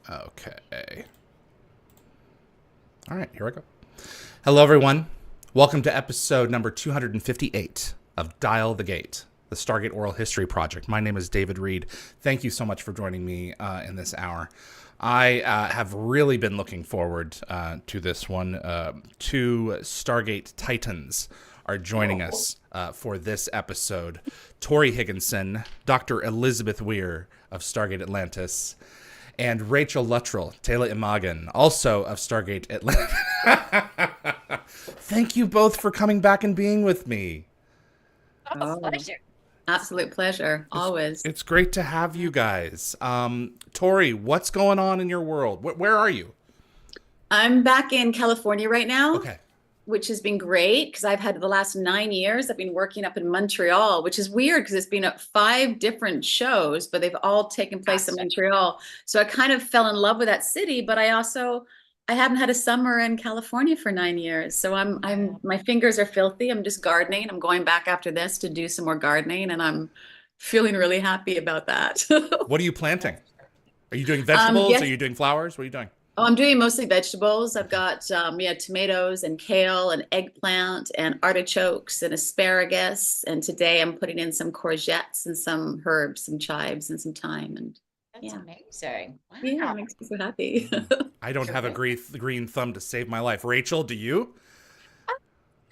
Okay. All right, here we go. Hello, everyone. Welcome to episode number 258 of Dial the Gate, the Stargate Oral History Project. My name is David Reed. Thank you so much for joining me in this hour. I have really been looking forward to this one. Two Stargate Titans are joining us for this episode. Torri Higginson, Dr. Elizabeth Weir of Stargate Atlantis, and Rachel Luttrell, Teyla Emmagan, also of Stargate Atlantis. Thank you both for coming back and being with me. Oh, pleasure. Absolute pleasure. Always. It's great to have you guys. Torri, what's going on in your world? Where are you? I'm back in California right now. Okay. Which has been great because I've had the last 9 years, I've been working up in Montreal, which is weird because it's been at 5 different shows, but they've all taken place in Montreal. So I kind of fell in love with that city, but I hadn't had a summer in California for 9 years. So my fingers are filthy. I'm just gardening. I'm going back after this to do some more gardening, and I'm feeling really happy about that. What are you planting? Are you doing vegetables? Yes. Are you doing flowers? What are you doing? Oh, I'm doing mostly vegetables. I've got tomatoes and kale and eggplant and artichokes and asparagus. And today I'm putting in some courgettes and some herbs, some chives and some thyme. And that's amazing. Wow. Yeah, it makes me so happy. I don't have a green thumb to save my life. Rachel, do you?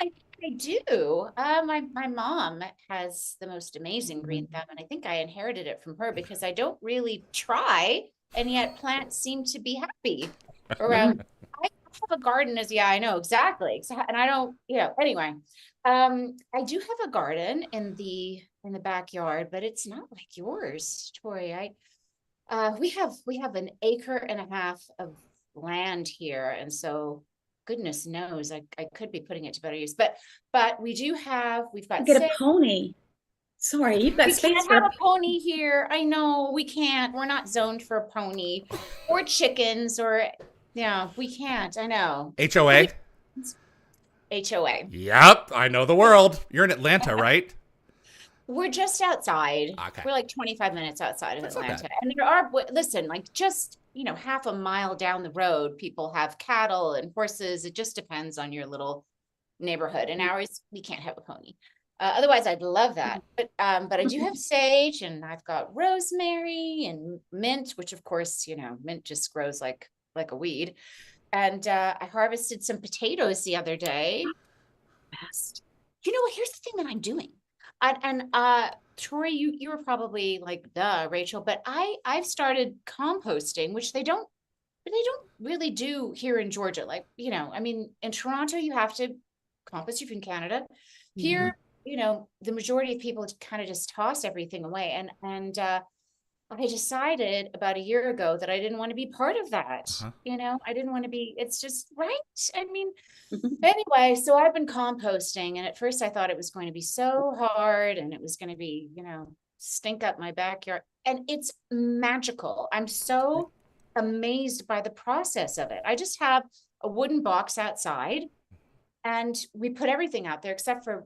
I do. My mom has the most amazing green thumb, and I think I inherited it from her because I don't really try. And yet plants seem to be happy around. I have a garden I know exactly. And I don't, anyway, I do have a garden in the backyard, but it's not like yours, Torri. We have 1.5 acres of land here. And so goodness knows I could be putting it to better use, but we've got get a pony. Sorry, you've got space. We can't have a pony here. I know we can't. We're not zoned for a pony or chickens we can't. I know. HOA? HOA. Yep, I know the world. You're in Atlanta, right? We're just outside. Okay. We're like 25 minutes outside of That's Atlanta. And there are, listen, like just, half a mile down the road, people have cattle and horses. It just depends on your little neighborhood. And ours, we can't have a pony. Otherwise, I'd love that. But I do have sage, and I've got rosemary and mint, which of course, mint just grows like a weed. And I harvested some potatoes the other day. Best. Here's the thing that I'm doing. Torri, you were probably like, duh, Rachel, but I've started composting, which they don't really do here in Georgia. Like, in Toronto, you have to compost if you're in Canada. Here, the majority of people kind of just toss everything away. And I decided about a year ago that I didn't want to be part of that. I didn't want to be, it's just right. Anyway, so I've been composting, and at first I thought it was going to be so hard and it was going to be, stink up my backyard, and it's magical. I'm so amazed by the process of it. I just have a wooden box outside, and we put everything out there except for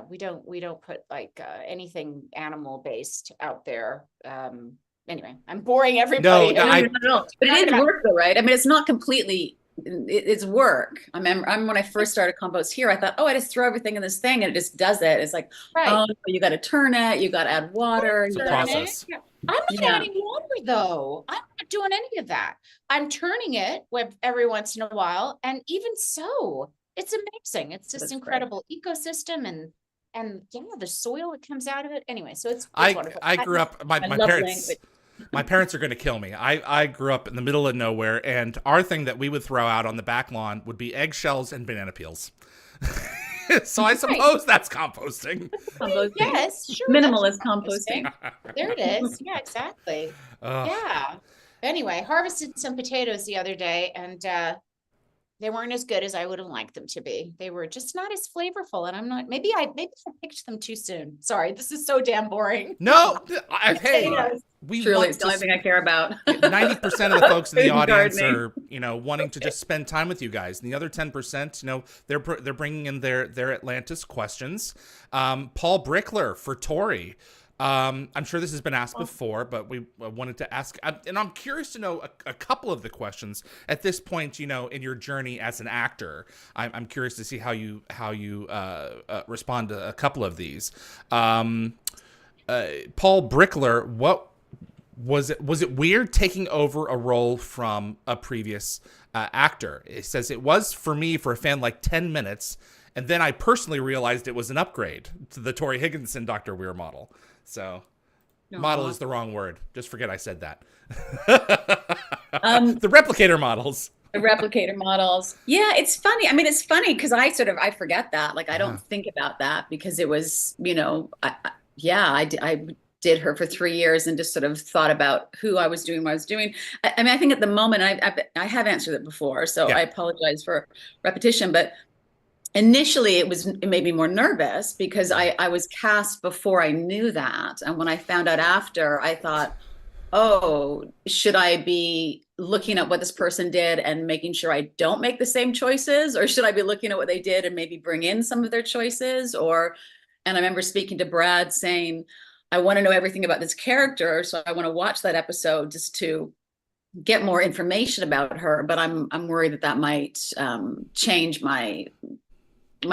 we don't put like anything animal based out there. Anyway, I'm boring everybody. No. But it is work though, right? I mean, it's not completely, it's work. I remember when I first started compost here, I thought, I just throw everything in this thing and it just does it. It's like, you got to turn it, you got to add water. It's a process. I'm not adding water though. I'm not doing any of that. I'm turning it every once in a while. And even so, it's amazing. It's this incredible ecosystem and the soil that comes out of it. Anyway, so it's wonderful. I grew up, my parents are going to kill me. I grew up in the middle of nowhere, and our thing that we would throw out on the back lawn would be eggshells and banana peels. So I suppose that's composting. Yes, sure. Minimalist composting. There it is. Yeah, exactly. Yeah. Anyway, harvested some potatoes the other day, and they weren't as good as I would have liked them to be. They were just not as flavorful, and I'm not. Maybe I picked them too soon. Sorry, this is so damn boring. No, hey, truly, it's the only thing I care about. 90% of the folks in the audience are, wanting to just spend time with you guys, and the other 10%, they're bringing in their Atlantis questions. Paul Brickler for Torri. I'm sure this has been asked before, but we wanted to ask, and I'm curious to know a couple of the questions at this point. In your journey as an actor, I'm curious to see how you respond to a couple of these. Paul Brickler, what was it? Was it weird taking over a role from a previous actor? It says it was for me, for a fan, like 10 minutes. And then I personally realized it was an upgrade to the Torri Higginson Dr. Weir model. So, model is the wrong word. Just forget I said that. The replicator models. The replicator models. Yeah, it's funny. I mean, it's funny because I forget that. Like, I don't think about that because it was, I did her for 3 years and just sort of thought about who I was doing, what I was doing. I mean, I think at the moment I have answered it before, so I apologize for repetition, but initially it made me more nervous because I was cast before I knew that. And when I found out after, I thought, oh, should I be looking at what this person did and making sure I don't make the same choices? Or should I be looking at what they did and maybe bring in some of their choices? And I remember speaking to Brad saying, I want to know everything about this character. So I want to watch that episode just to get more information about her. But I'm worried that might change my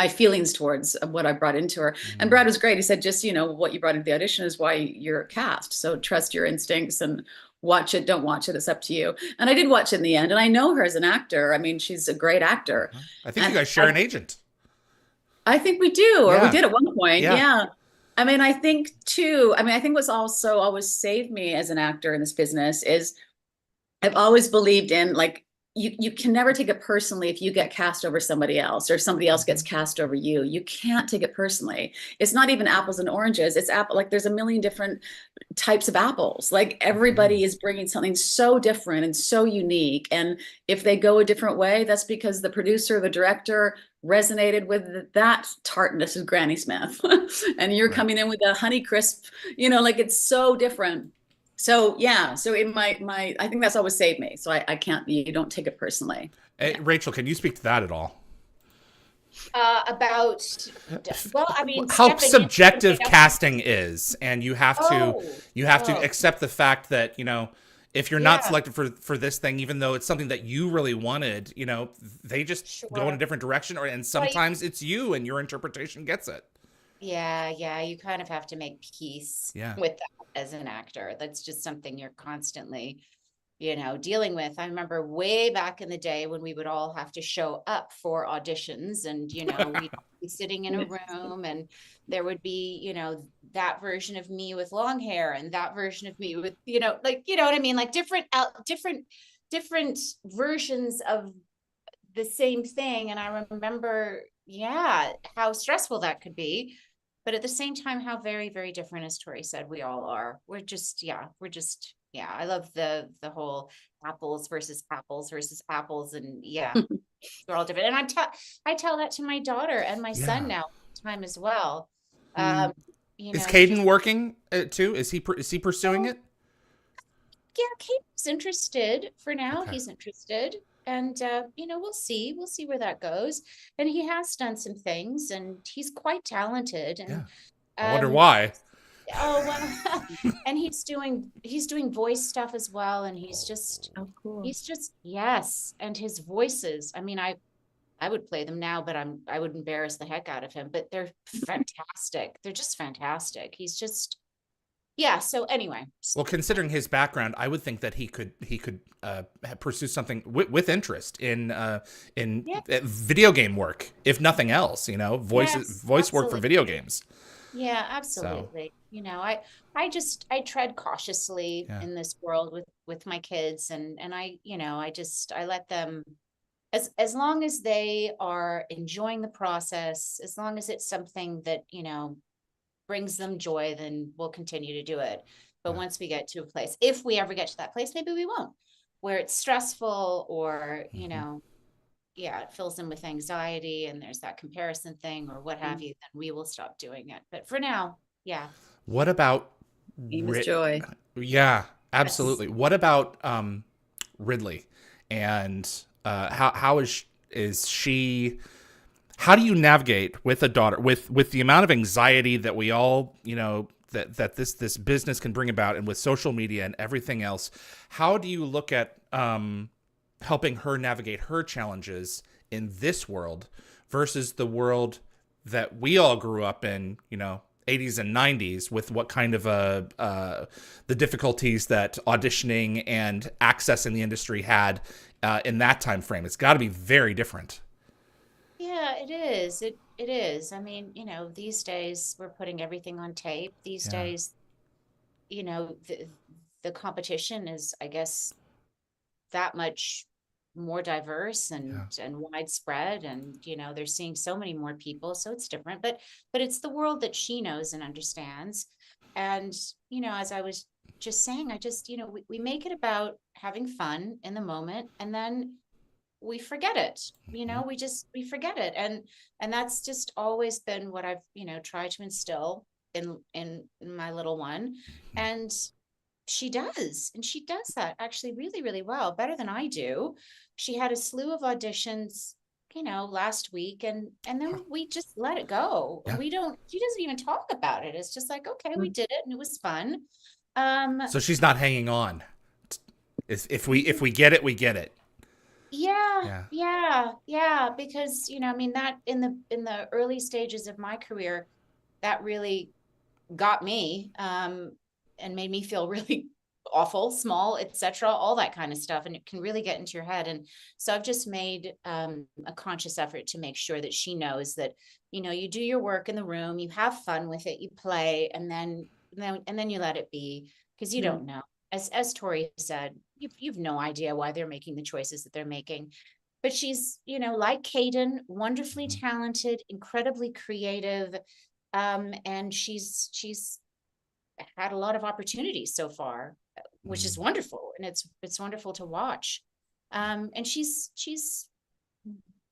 feelings towards what I brought into her. And Brad was great. He said, just, what you brought into the audition is why you're cast. So trust your instincts and watch it. Don't watch it. It's up to you. And I did watch it in the end. And I know her as an actor. I mean, she's a great actor. I think you guys share an agent. I think we do, or we did at one point. Yeah. I mean, I think what's also always saved me as an actor in this business is I've always believed in, like, you can never take it personally if you get cast over somebody else or somebody else gets cast over you. You can't take it personally. It's not even apples and oranges. It's like there's a million different types of apples. Like everybody is bringing something so different and so unique. And if they go a different way, that's because the producer, the director resonated with that tartness of Granny Smith. And you're coming in with a Honey Crisp, like it's so different. So I think that's always saved me. So I can't, you don't take it personally. Hey, Rachel, can you speak to that at all? How subjective casting is, and you have to accept the fact that, if you're not selected for this thing, even though it's something that you really wanted, they just go in a different direction, and sometimes it's you and your interpretation gets it. Yeah, you kind of have to make peace with that as an actor. That's just something you're constantly, dealing with. I remember way back in the day when we would all have to show up for auditions and, we'd be sitting in a room and there would be, that version of me with long hair and that version of me with, what I mean? Like different versions of the same thing. And I remember, how stressful that could be. But at the same time, how very, very different, as Torri said, we all are. I love the whole apples versus apples. And we're all different. And I tell that to my daughter and my son now all the time as well. Is Caden working too? Is he pursuing it? Yeah, Caden's interested for now. Okay. He's interested. And, we'll see where that goes. And he has done some things and he's quite talented. And I wonder why. Oh, well, and he's doing voice stuff as well. And he's just, yes. And his voices, I mean, I would play them now, but I would embarrass the heck out of him, but they're fantastic. They're just fantastic. He's just, so anyway. Well, considering his background, I would think that he could pursue something with interest in video game work, if nothing else. Voice work for video games. Yeah, absolutely. So. I tread cautiously in this world with my kids, and I let them, as long as they are enjoying the process, as long as it's something that brings them joy, then we'll continue to do it. But once we get to a place, if we ever get to that place, maybe we won't, where it's stressful or, it fills them with anxiety and there's that comparison thing or what have you, then we will stop doing it. But for now, What about joy? Yeah, absolutely. Yes. What about Ridley? And how is she? How do you navigate with a daughter with the amount of anxiety that we all that this business can bring about, and with social media and everything else, how do you look at helping her navigate her challenges in this world versus the world that we all grew up in, 80s and 90s, with what kind of the difficulties that auditioning and access in the industry had in that time frame? It's got to be very different. Yeah, it is. It is. I mean, these days we're putting everything on tape. These days, the competition is, I guess, that much more diverse and widespread, and they're seeing so many more people, so it's different, but it's the world that she knows and understands. And as I was just saying, I just we make it about having fun in the moment, and then we forget it. We forget it, and that's just always been what I've tried to instill in my little one. And she does that actually really, really well, better than I do. She had a slew of auditions, last week, and then we just let it go. She doesn't even talk about it. It's just like, okay, we did it and it was fun. So she's not hanging on. If we get it, we get it. Yeah. Because, I mean, that in the early stages of my career, that really got me, and made me feel really awful, small, etc., all that kind of stuff. And it can really get into your head. And so I've just made a conscious effort to make sure that she knows that, you do your work in the room, you have fun with it, you play, and then you let it be, because you don't know. As Torri said, you've no idea why they're making the choices that they're making. But she's, like Aiden, wonderfully talented, incredibly creative, and she's had a lot of opportunities so far, which is wonderful, and it's wonderful to watch. And she's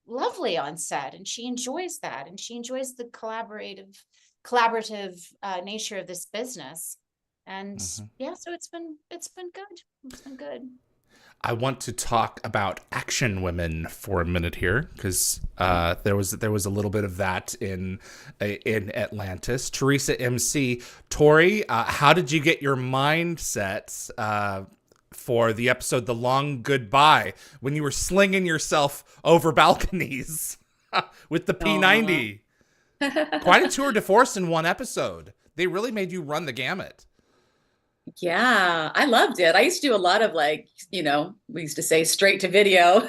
lovely on set, and she enjoys that, and she enjoys the collaborative nature of this business. And so it's been good. It's been good. I want to talk about action women for a minute here, because there was a little bit of that in Atlantis. Teresa MC, Torri, how did you get your mindset for the episode "The Long Goodbye" when you were slinging yourself over balconies with the P90? Quite a tour de force in one episode. They really made you run the gamut. Yeah, I loved it. I used to do a lot of, like, we used to say straight to video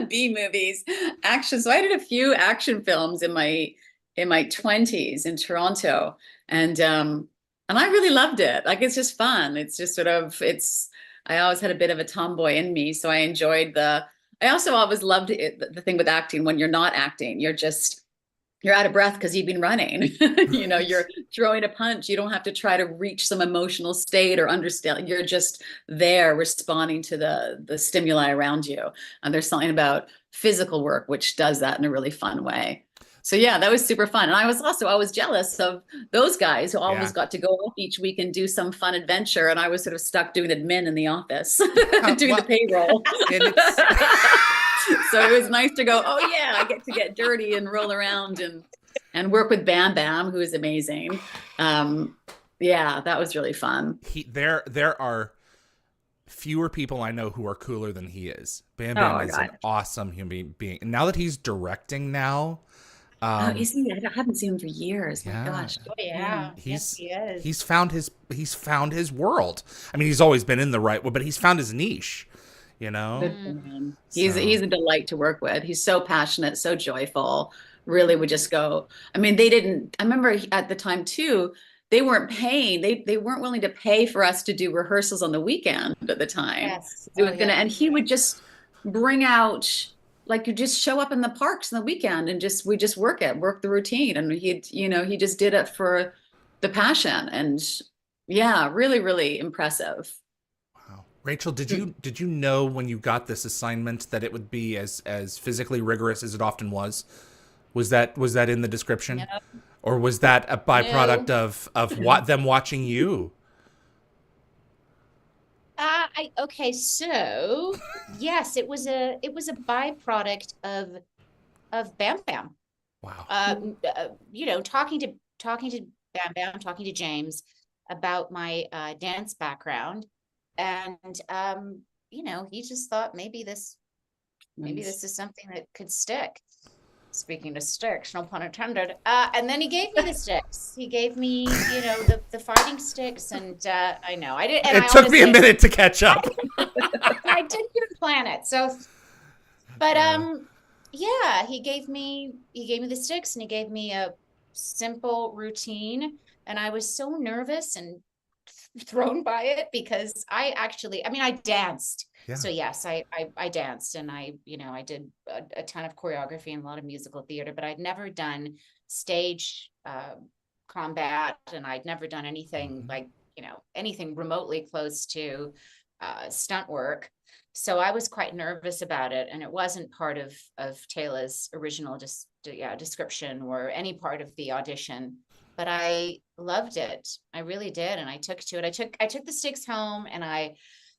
B movies, action. So I did a few action films in my 20s in Toronto, and I really loved it. Like, it's just fun. It's just I always had a bit of a tomboy in me, so I enjoyed I also always loved it, the thing with acting, when you're not acting, you're out of breath because you've been running. You're throwing a punch. You don't have to try to reach some emotional state or understand. You're just there responding to the stimuli around you. And there's something about physical work which does that in a really fun way. So yeah, that was super fun. And I was jealous of those guys who always got to go off each week and do some fun adventure. And I was sort of stuck doing admin in the office, doing the payroll. So it was nice to go, oh yeah, I get to get dirty and roll around and work with BAMBAM, who is amazing. Yeah, that was really fun. There are fewer people I know who are cooler than he is. BAMBAM is an awesome human being. And now that he's directing now, is he? I haven't seen him for years. My gosh. Oh yeah. He is. He's found his world. I mean, he's always been in the right way, but he's found his niche. Good for him. He's a delight to work with. He's so passionate, so joyful. Really would just go. I mean, I remember at the time too, they weren't paying. They weren't willing to pay for us to do rehearsals on the weekend at the time. Yes. And he would just bring out, like, you just show up in the parks on the weekend and we just work the routine. And he just did it for the passion. And yeah, really, really impressive. Rachel, did you know when you got this assignment that it would be as physically rigorous as it often was? Was that in the description? No. Or was that a byproduct of them watching you? Okay, so yes, it was a byproduct of BAMBAM. Wow. Talking to BAMBAM, talking to James about my dance background. And, you know, he just thought maybe this is something that could stick. Speaking of sticks, no pun intended. And then he gave me the sticks. He gave me, you know, the fighting sticks. And I know I did. And it took me a minute to catch up. I didn't even plan it. So, but yeah, he gave me the sticks, and he gave me a simple routine. And I was so nervous and thrown by it because I danced. Yeah. So yes, I danced, and I did a ton of choreography and a lot of musical theater, but I'd never done stage combat, and I'd never done anything like, you know, anything remotely close to stunt work. So I was quite nervous about it, and it wasn't part of Teyla's original description or any part of the audition. But I loved it. I really did, and I took to it. I took the sticks home, and I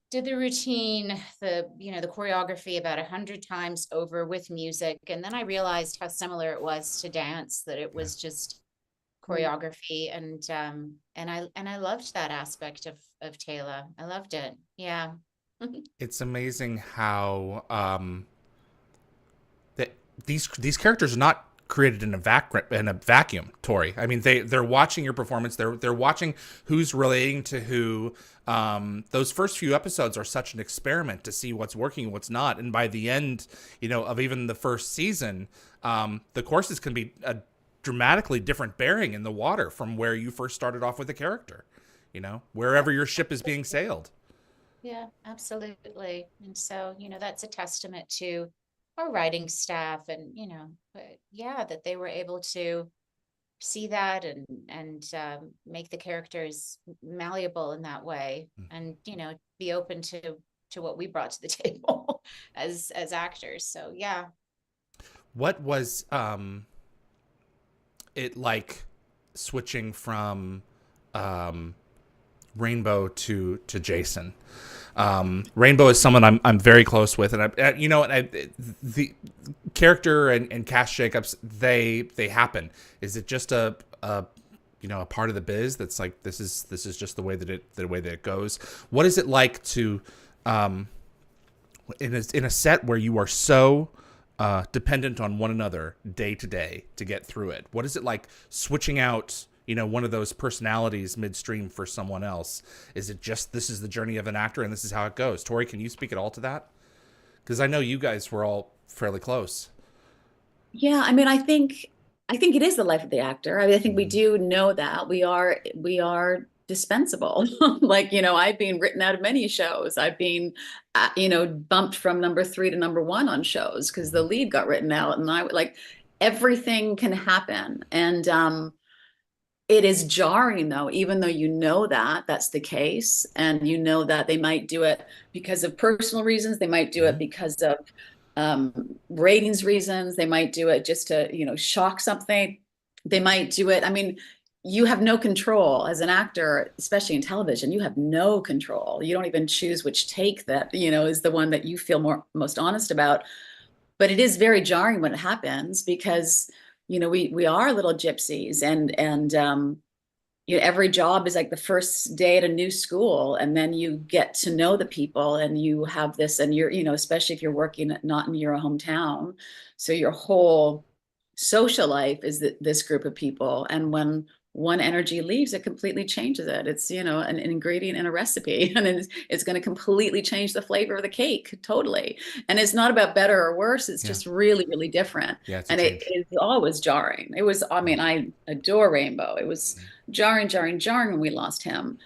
did the routine, the choreography about 100 times over with music, and then I realized how similar it was to dance. That it was just choreography, and I loved that aspect of Teyla. I loved it. Yeah. It's amazing how that these characters are not created in a vacuum, Torri. I mean, they're watching your performance. They're watching who's relating to who. Those first few episodes are such an experiment to see what's working and what's not. And by the end, you know, of even the first season, the courses can be a dramatically different bearing in the water from where you first started off with the character, you know, wherever your ship is being sailed. Yeah, absolutely. And so, you know, that's a testament to our writing staff, and, you know, that they were able to see that and make the characters malleable in that way, and, you know, be open to what we brought to the table as actors. So yeah. What was it like switching from Rainbow to Jason? Rainbow is someone I'm very close with, and the character and cast shakeups, they happen. Is it just a part of the biz that's like, this is just the way that it goes? What is it like to in a set where you are so dependent on one another day to day to get through it? What is it like switching out, you know, one of those personalities midstream for someone else? Is it just, this is the journey of an actor and this is how it goes? Torri, can you speak at all to that? Because I know you guys were all fairly close. Yeah, I mean, I think it is the life of the actor. I mean, I think we do know that we are dispensable. Like, you know, I've been written out of many shows. I've been, bumped from number 3 to number 1 on shows because the lead got written out, and I like, everything can happen. And it is jarring, though, even though you know that that's the case, and you know that they might do it because of personal reasons, they might do it because of ratings reasons, they might do it just to, you know, shock something, they might do it. I mean, you have no control as an actor, especially in television. You have no control. You don't even choose which take that, you know, is the one that you feel most honest about. But it is very jarring when it happens because, you know, we are little gypsies, and you know, every job is like the first day at a new school, and then you get to know the people, and you have this, and you're, you know, especially if you're working not in your hometown, so your whole social life is this group of people, and when one energy leaves, it completely changes it. It's, you know, an ingredient in a recipe, and it's going to completely change the flavor of the cake, totally. And it's not about better or worse. It's just really, really different. Yeah, and it is always jarring. It was, I mean, I adore Rainbow. It was jarring when we lost him.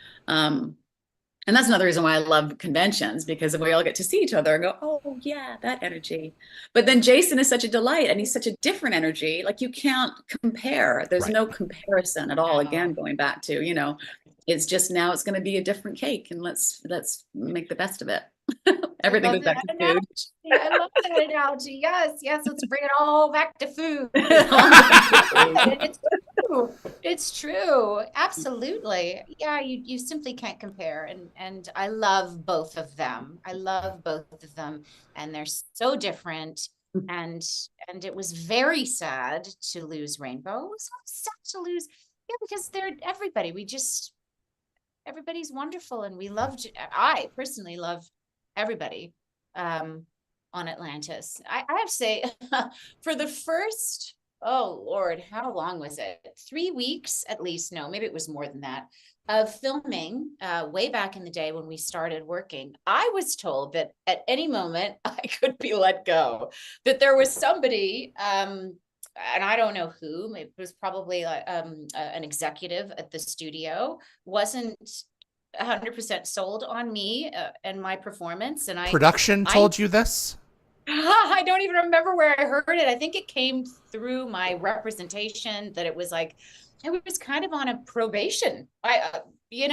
And that's another reason why I love conventions, because we all get to see each other and go, oh yeah, that energy. But then Jason is such a delight, and he's such a different energy. Like, you can't compare. There's no comparison at all. Again, going back to, you know, it's just, now it's going to be a different cake, and let's make the best of it. Everything goes back to food. I love that analogy. Yes, let's bring it all back to food. It's true. Absolutely. Yeah, you simply can't compare. And I love both of them. And they're so different. And it was very sad to lose Rainbow. It was so sad to lose. Yeah, because they're everybody. Everybody's wonderful, and I personally loved everybody on Atlantis. I have to say, for the first, oh Lord, how long was it? 3 weeks at least? No, maybe it was more than that. Of filming, way back in the day when we started working, I was told that at any moment I could be let go. That there was somebody, and I don't know who. It was probably an executive at the studio, wasn't 100% sold on me and my performance. And Production told you this? I don't even remember where I heard it. I think it came through my representation that it was like I was kind of on a probation. And it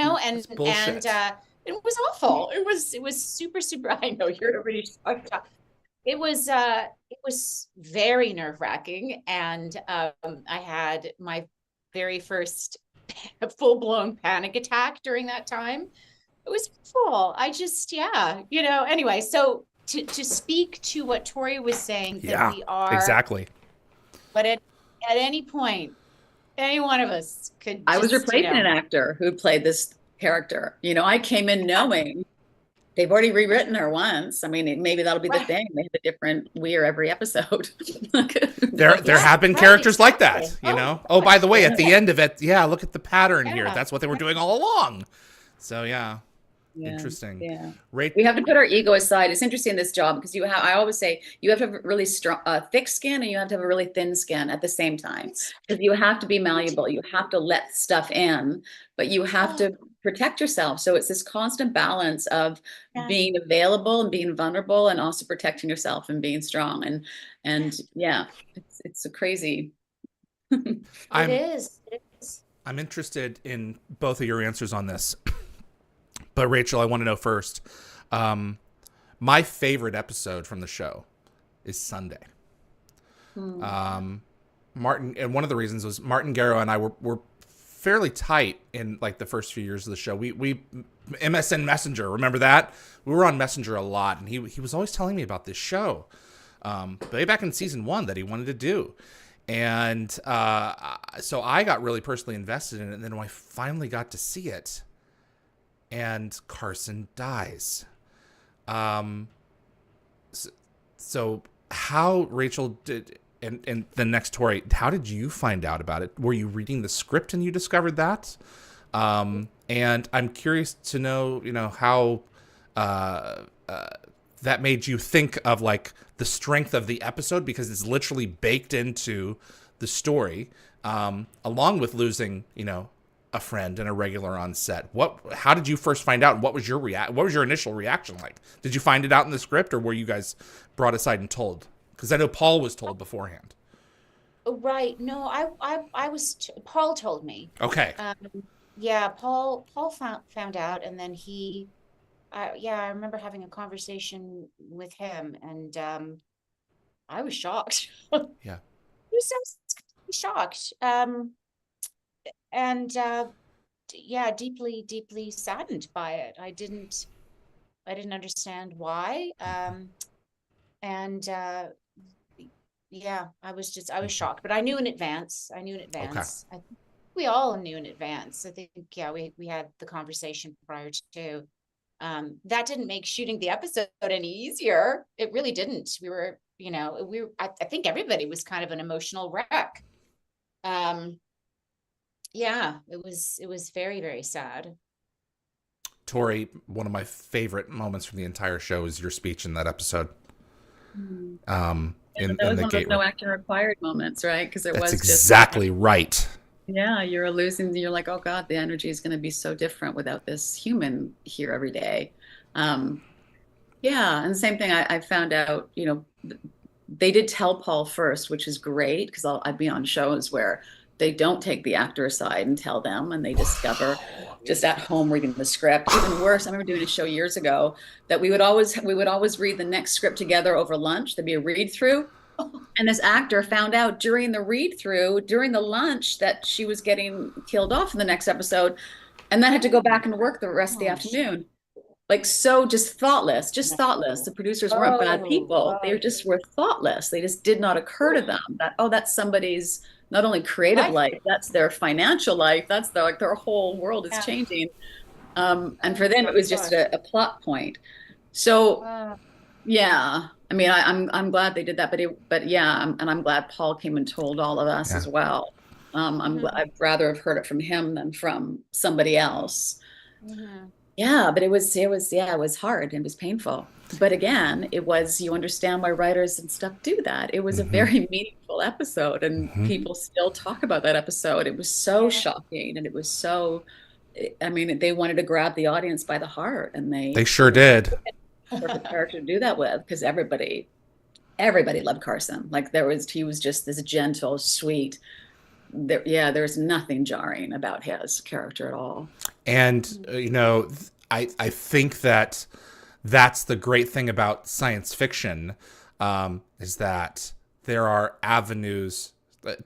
was awful. It was super, super. I know you're already shocked. It was very nerve-wracking, and I had my very first full-blown panic attack during that time. It was full. Anyway, so to speak to what Torri was saying, that we are exactly. But at any point, any one of us could. I was replacing an actor who played this character. I came in knowing they've already rewritten her once. I mean, maybe that'll be the thing. They have a different Weir every episode. There have been characters like that, Oh, by the way, at the end of it, look at the pattern here. That's what they were doing all along. So, yeah. Interesting. Yeah. Right. We have to put our ego aside. It's interesting in this job because I always say you have to have a really strong, thick skin, and you have to have a really thin skin at the same time. Because you have to be malleable. You have to let stuff in, but you have to protect yourself. So it's this constant balance of being available and being vulnerable, and also protecting yourself and being strong. And it's a crazy. It is. I'm interested in both of your answers on this. But Rachel, I want to know first. My favorite episode from the show is Sunday. Martin, and one of the reasons was Martin Garrow and I were fairly tight in like the first few years of the show. We MSN Messenger, remember that? We were on Messenger a lot, and he was always telling me about this show, way back in season 1 that he wanted to do. And so I got really personally invested in it, and then when I finally got to see it, and Carson dies. So how, Rachel, did, and the next Torri, how did you find out about it? Were you reading the script and you discovered that? And I'm curious to know, how that made you think of like the strength of the episode, because it's literally baked into the story, along with losing, a friend and a regular on set. How did you first find out? And what was your initial reaction like? Did you find it out in the script, or were you guys brought aside and told? Because I know Paul was told beforehand. Right. No, I was, Paul told me. Okay. Paul found out, and then I remember having a conversation with him, and I was shocked. Yeah. He was so shocked. And deeply, deeply saddened by it. I didn't understand why. I was shocked, but I knew in advance. Okay. I think we all knew in advance. I think, we had the conversation prior to. That didn't make shooting the episode any easier. It really didn't. We were, I think everybody was kind of an emotional wreck. It was very, very sad. Torri, one of my favorite moments from the entire show is your speech in that episode. In the gate. No action required moments, right? Because that's exactly right. Yeah, you're like, oh God, the energy is going to be so different without this human here every day. And the same thing I found out, they did tell Paul first, which is great, because I'd be on shows where they don't take the actor aside and tell them, and they discover just at home reading the script. Even worse, I remember doing a show years ago that we would always read the next script together over lunch. There'd be a read through, and this actor found out during the read through, during the lunch, that she was getting killed off in the next episode, and then had to go back and work the rest of the afternoon. Like, so just thoughtless. The producers weren't bad people. They just were thoughtless. They just did not occur to them that, that's somebody's not only creative Life. life, that's their financial life. That's their, like their whole world is Yeah. changing. And for Oh them, my it was just gosh. a plot point. So Wow. yeah, I mean, I'm glad they did that, but yeah, and I'm glad Paul came and told all of us Yeah. as well. Mhm. I'd rather have heard it from him than from somebody else. Mhm. Yeah, but yeah, it was hard. It was painful. But again, it was, you understand why writers and stuff do that. It was a Mm-hmm. very meaningful episode, and Mm-hmm. people still talk about that episode. It was so Yeah. shocking, and it was so, I mean, they wanted to grab the audience by the heart, and They they, sure it was did. a perfect character to do that with, because everybody loved Carson. Like he was just this gentle, sweet. There was nothing jarring about his character at all. And I think that that's the great thing about science fiction, is that there are avenues.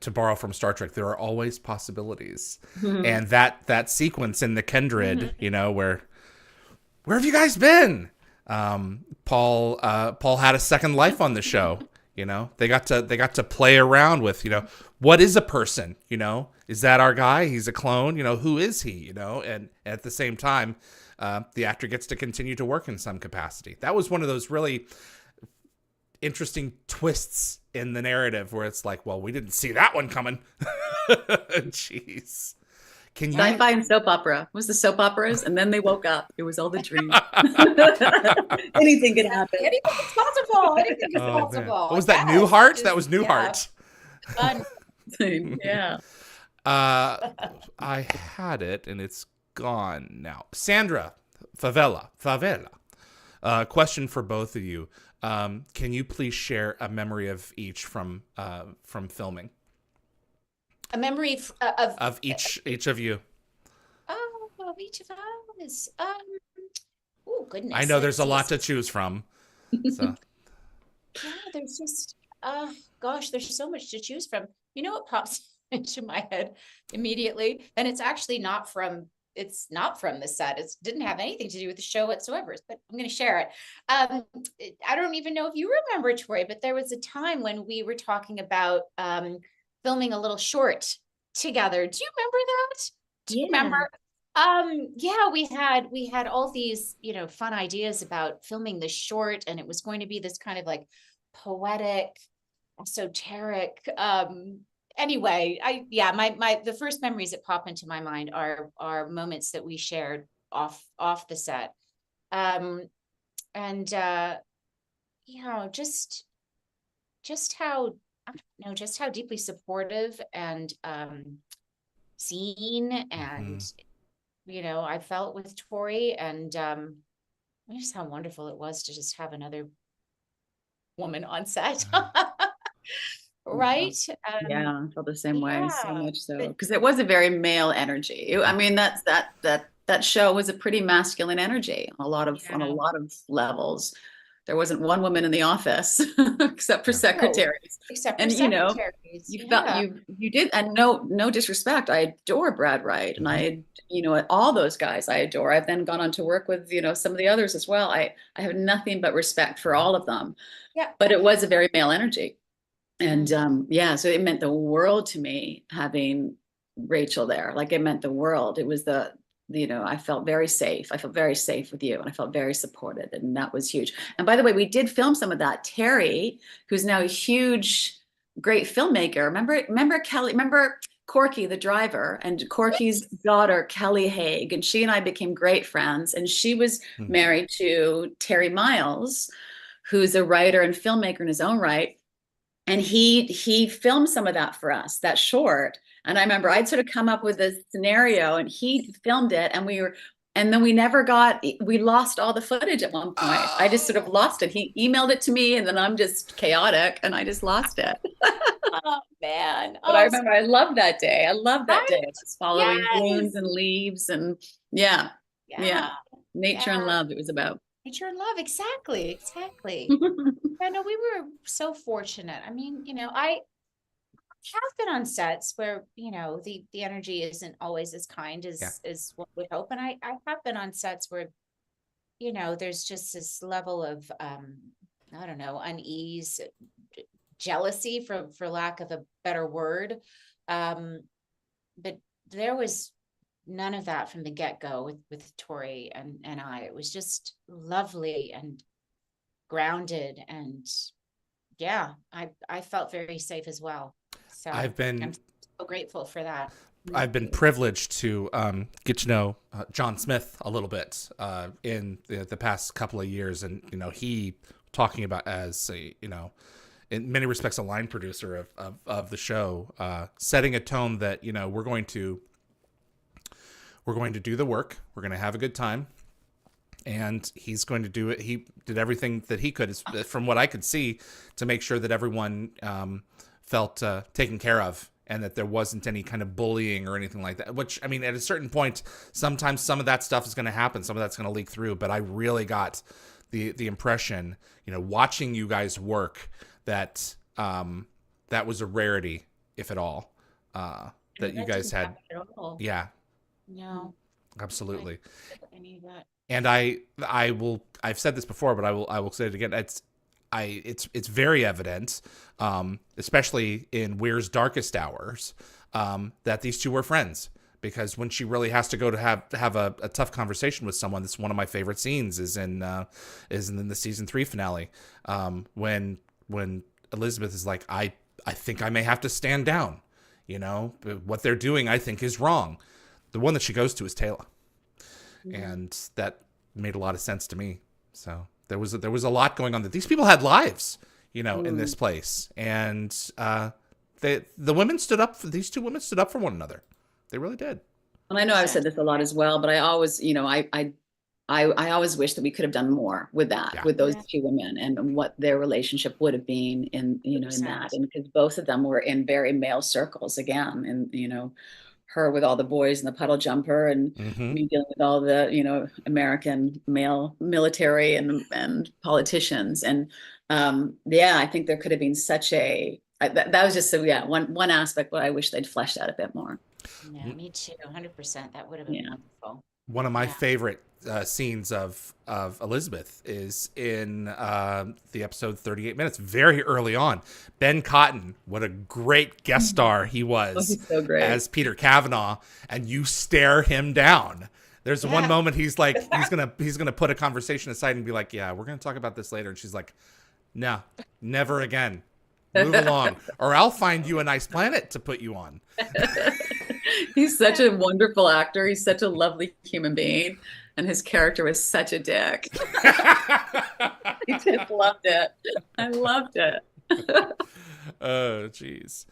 To borrow from Star Trek, there are always possibilities, and that sequence in the Kindred, where have you guys been? Paul had a second life on the show. They got to play around with, what is a person? Is that our guy? He's a clone. Who is he? And at the same time, the actor gets to continue to work in some capacity. That was one of those really interesting twists in the narrative where it's like, well, we didn't see that one coming. Jeez. Can you Sci-fi and soap opera. It was the soap operas, and then they woke up. It was all the dreams. Anything could happen. Anything is possible. Anything is Oh, man. possible. What was that? Yes, Newhart? That was yeah. Newhart. Fun. Yeah. I had it and it's gone now. Sandra, Favela. Question for both of you. Can you please share a memory of each from filming? A memory Of each of you. of each of us. Oh goodness. I know there's a lot to. to choose from. So Yeah, there's just gosh, there's so much to choose from. You know what pops into my head immediately? And it's actually not from the set. It didn't have anything to do with the show whatsoever, but I'm going to share it. I don't even know if you remember, Torri, but there was a time when we were talking about filming a little short together. Do you remember that? Do you remember? Yeah, we had all these, fun ideas about filming the short, and it was going to be this kind of like poetic, esoteric, anyway, the first memories that pop into my mind are moments that we shared off the set. And just how, I don't know, just how deeply supportive and seen and I felt with Torri, and just how wonderful it was to just have another woman on set. Right? Yeah, I felt the same way, so Yeah. much so, because it was a very male energy. I mean, that show was a pretty masculine energy on a lot of levels. There wasn't one woman in the office except for secretaries. Except for And secretaries. you did, and no disrespect, I adore Brad Wright, and all those guys I adore. I've then gone on to work with some of the others as well. I have nothing but respect for all of them. Yeah. But it was a very male energy. And so it meant the world to me having Rachel there. Like, it meant the world. It was I felt very safe. I felt very safe with you, and I felt very supported, and that was huge. And by the way, we did film some of that. Terry, who's now a huge, great filmmaker. Remember Kelly? Remember Corky, the driver, and Corky's daughter, Kelly Haig, and she and I became great friends. And she was married to Terry Miles, who's a writer and filmmaker in his own right. And he filmed some of that for us, that short. And I remember I'd sort of come up with a scenario, and he filmed it, and then we lost all the footage at one point. I just sort of lost it. He emailed it to me, and then I'm just chaotic, and I just lost it. Oh man. But I remember I loved that day. I loved that day. Just following balloons and leaves, and yeah. Nature and love it was about. Nature and love, exactly. I know we were so fortunate. I mean, I have been on sets where, the energy isn't always as kind as one would hope. And I have been on sets where, there's just this level of, I don't know, unease, jealousy, for lack of a better word. But there was none of that from the get-go with Torri and I. It was just lovely and grounded, and yeah, I felt very safe as well. So I'm so grateful for that. I've been privileged to get to know John Smith a little bit in the past couple of years, and he talking about as a, in many respects a line producer of the show, setting a tone that we're going to do the work, we're going to have a good time, and he's going to do it. He did everything that he could, from what I could see, to make sure that everyone felt taken care of, and that there wasn't any kind of bullying or anything like that. Which, I mean, at a certain point, sometimes some of that stuff is going to happen, some of that's going to leak through. But I really got the impression, watching you guys work, that that was a rarity, if at all, that you guys had. Yeah. No. Absolutely. I need that. And I've said this before, but I will say it again. It's very evident, especially in Weir's darkest hours, that these two were friends. Because when she really has to go to have a tough conversation with someone, this is one of my favorite scenes is in the season 3 finale, when Elizabeth is like, I think I may have to stand down. What they're doing, I think, is wrong. The one that she goes to is Teyla. Mm-hmm. And that made a lot of sense to me. So there was a lot going on, that these people had lives, in this place. And the women stood up for these two women stood up for one another. They really did. And I know I've said this a lot as well, but I always, I always wish that we could have done more with that, with those two women, and what their relationship would have been in that. And because both of them were in very male circles again, and her with all the boys and the puddle jumper, and me dealing with all the American male military and politicians. And I think there could have been such a that was just one aspect, but I wish they'd fleshed out a bit more. Yeah, me too. 100%. That would have been wonderful. One of my favorite scenes of Elizabeth is in the episode 38 Minutes, very early on. Ben Cotton, what a great guest star he was, he's so great, as Peter Kavanagh, and you stare him down. There's one moment he's like, he's gonna put a conversation aside and be like, yeah, we're gonna talk about this later, and she's like, no, never again. Move along, or I'll find you a nice planet to put you on. He's such a wonderful actor. He's such a lovely human being, and his character was such a dick. I just loved it. I loved it. Oh, geez.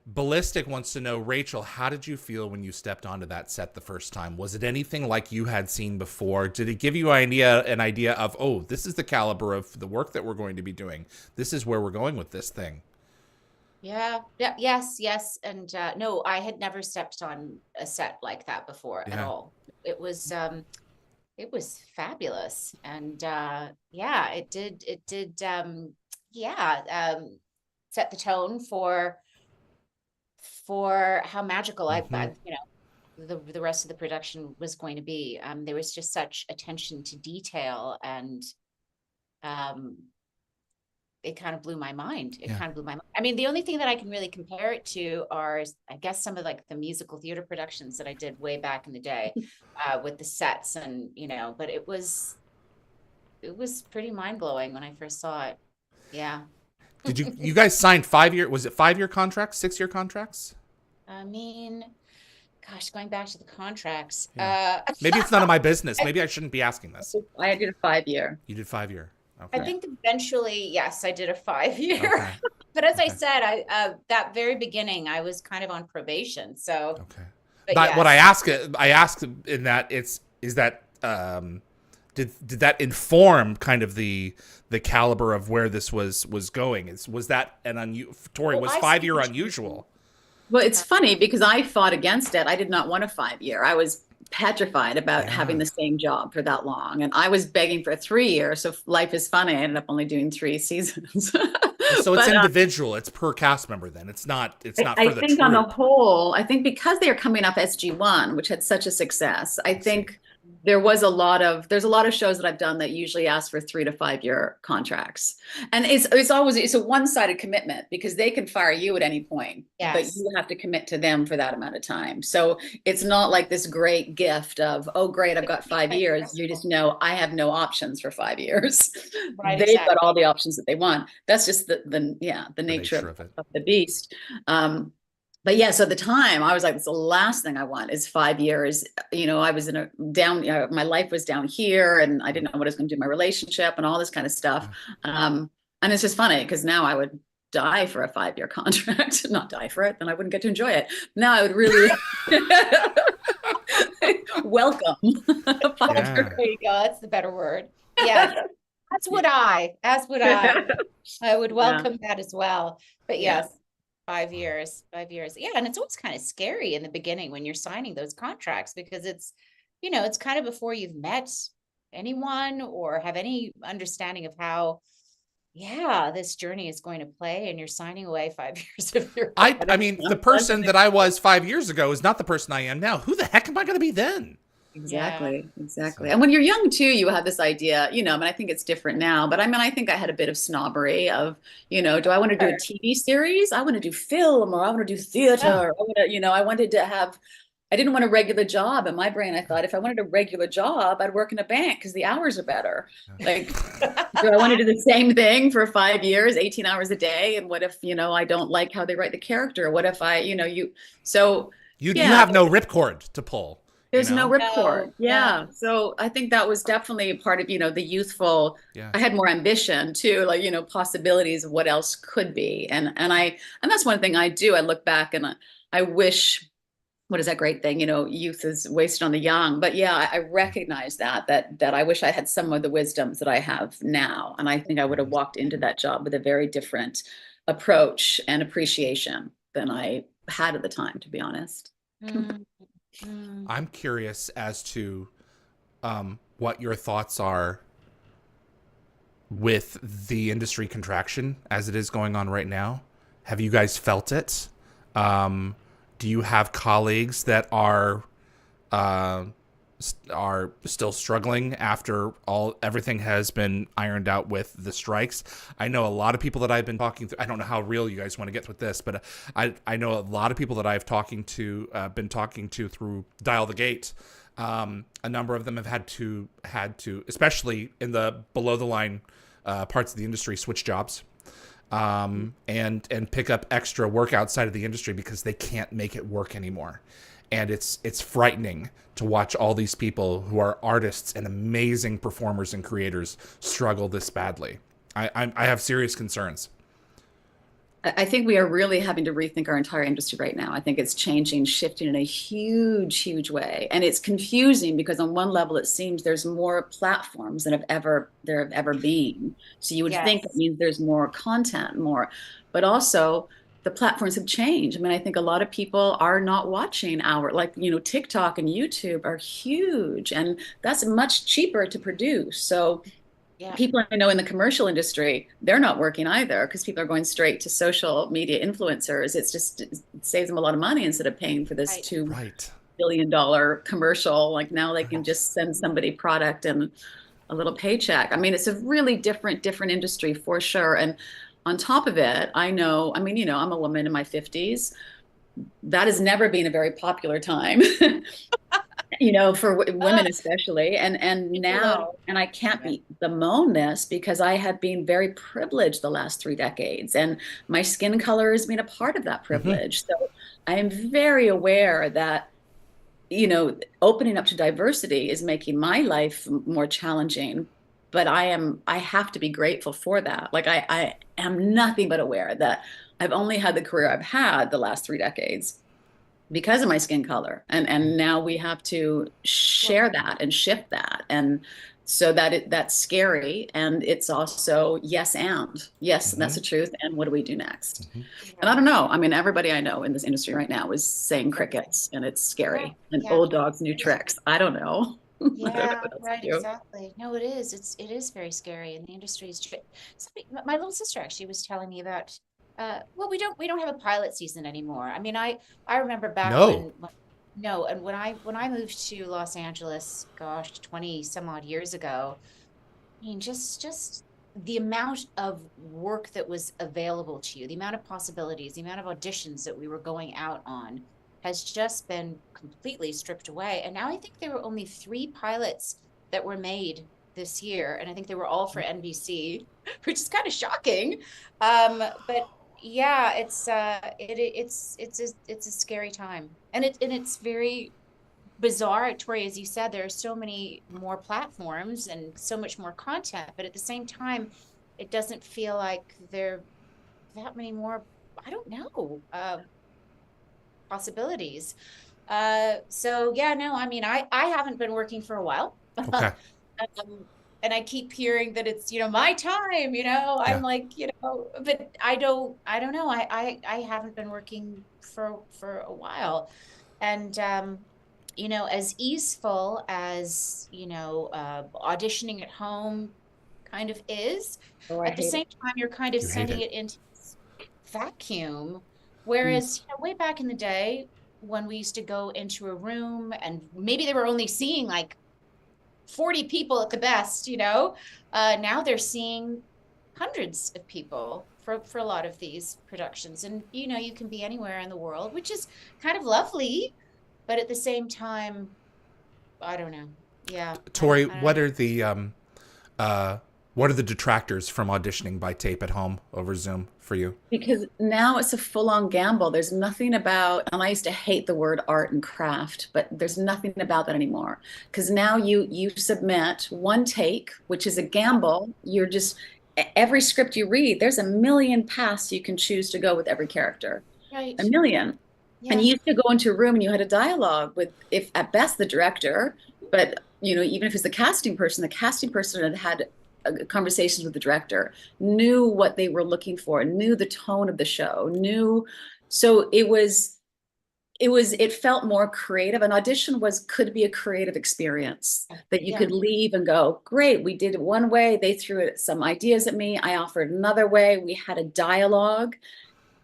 Ballistic wants to know, Rachel, how did you feel when you stepped onto that set the first time? Was it anything like you had seen before? Did it give you an idea of, oh, this is the caliber of the work that we're going to be doing? This is where we're going with this thing. Yes. And no, I had never stepped on a set like that before at all. It was fabulous. And it did set the tone for how magical the rest of the production was going to be. There was just such attention to detail, and it kind of blew my mind. I mean, the only thing that I can really compare it to are, I guess, some of like the musical theater productions that I did way back in the day, with the sets, and but it was pretty mind-blowing when I first saw it. Yeah. Did you guys sign 5-year, was it 5-year contracts, 6-year contracts? I mean, gosh, going back to the contracts. Maybe it's none of my business. Maybe I shouldn't be asking this. I did a 5-year. You did 5-year. Okay. I think eventually, yes, I did a 5-year. Okay. But as I said, I that very beginning, I was kind of on probation. So, but yes. What I ask in that is that did that inform kind of the caliber of where this was going? Was that Torri, was 5-year unusual? Well, it's funny because I fought against it. I did not want a 5-year. I was petrified about having the same job for that long, and I was begging for a 3-year. So Life is Fun, I ended up only doing 3 seasons. So it's individual. It's per cast member. Then it's not. I think on the whole, I think because they are coming off SG1, which had such a success, I think there's a lot of shows that I've done that usually ask for 3 to 5 year contracts. And it's a one-sided commitment because they can fire you at any point, but Yes. you have to commit to them for that amount of time. So it's not like this great gift of, oh, great, I've got 5 years. You just know I have no options for 5 years. Right, They've exactly. got all the options that they want. That's just the nature of it. of the beast. But yeah, so at the time I was like, it's the last thing I want is 5 years. I was my life was down here and I didn't know what I was going to do in my relationship and all this kind of stuff. And it's just funny because now I would die for a 5 year contract, not die for it, then I wouldn't get to enjoy it. Now I would really welcome. There you go. That's the better word. Yeah. As would I. I would welcome that as well. But yes. 5 years. Yeah. And it's always kind of scary in the beginning when you're signing those contracts because it's kind of before you've met anyone or have any understanding of how, this journey is going to play and you're signing away 5 years of your life. I mean, the person that I was 5 years ago is not the person I am now. Who the heck am I going to be then? Exactly. And when you're young too, you have this idea, I think it's different now, but I think I had a bit of snobbery of, do I want to do a TV series? I want to do film or I want to do theater. I didn't want a regular job. In my brain, I thought if I wanted a regular job, I'd work in a bank because the hours are better. Like, do I want to do the same thing for 5 years, 18 hours a day? And what if, I don't like how they write the character? What if you have no ripcord to pull. There's no ripcord. Yeah. So I think that was definitely part of, the youthful, I had more ambition too, like, possibilities of what else could be. And that's one thing I do. I look back and I wish, what is that great thing? Youth is wasted on the young, but I recognize that I wish I had some of the wisdoms that I have now. And I think I would have walked into that job with a very different approach and appreciation than I had at the time, to be honest. I'm curious as to what your thoughts are with the industry contraction as it is going on right now. Have you guys felt it? Do you have colleagues that are still struggling after everything has been ironed out with the strikes? I know a lot of people that I've been talking to. I don't know how real you guys want to get with this, but I know a lot of people that I've been talking to through Dial the Gate. A number of them have had to, especially in the below the line parts of the industry, switch jobs. And pick up extra work outside of the industry because they can't make it work anymore. And it's frightening to watch all these people who are artists and amazing performers and creators struggle this badly. I have serious concerns. I think we are really having to rethink our entire industry right now. I think it's changing, shifting in a huge, huge way. And it's confusing because on one level, it seems there's more platforms than there have ever been. So you would think it means there's more content, but also the platforms have changed. I think a lot of people are not watching TikTok and YouTube are huge and that's much cheaper to produce. So people I know in the commercial industry, they're not working either because people are going straight to social media influencers. It saves them a lot of money instead of paying for this $2 billion commercial. Like now they can just send somebody product and a little paycheck. It's a really different industry for sure. And on top of it, I know, I'm a woman in my 50s. That has never been a very popular time. For women especially, and now, and I can't bemoan this because I have been very privileged the last 3 decades, and my skin color has been a part of that privilege. So I am very aware that, opening up to diversity is making my life more challenging, but I have to be grateful for that. Like I am nothing but aware that I've only had the career I've had the last 3 decades because of my skin color. And now we have to share that and shift that. And so that's scary. And it's also yes, that's the truth. And what do we do next? And I don't know. Everybody I know in this industry right now is saying crickets and it's scary and old dogs, new tricks. I don't know. Yeah, right, exactly. No, it is. It is very scary and the industry is my little sister actually was telling me about we don't have a pilot season anymore. I remember back when No, and when I moved to Los Angeles, gosh, 20 some odd years ago, I mean, just the amount of work that was available to you, the amount of possibilities, the amount of auditions that we were going out on has just been completely stripped away. And now I think there were only 3 pilots that were made this year, and I think they were all for NBC, which is kind of shocking. But yeah, it's a scary time, and it's very bizarre, Tori, as you said, there are so many more platforms and so much more content, but at the same time, it doesn't feel like there are that many more, I don't know, possibilities. So yeah, no, I mean, I haven't been working for a while. Okay. And I keep hearing that it's, my time, I'm like, but I don't know. I haven't been working for a while. And as easeful as, auditioning at home kind of is, Oh, at the same time, you're kind of sending it into this vacuum. Whereas, way back in the day, when we used to go into a room and maybe they were only seeing like 40 people at the best, now they're seeing hundreds of people for a lot of these productions. And, you can be anywhere in the world, which is kind of lovely. But at the same time, I don't know. Yeah. Torri, I what don't are the detractors from auditioning by tape at home over Zoom for you? Because now it's a full-on gamble. There's nothing about, and I used to hate the word art and craft, but there's nothing about that anymore. Because now you submit one take, which is a gamble. You're just every script you read, there's a million paths you can choose to go with every character. Right. A million. Yeah. And you used to go into a room and you had a dialogue with, if at best, the director, but even if it's the casting person had conversations with the director, knew what they were looking for, knew the tone of the show, so it felt more creative. An audition could be a creative experience that you could leave and go, great, we did it one way, they threw some ideas at me, I offered another way, we had a dialogue.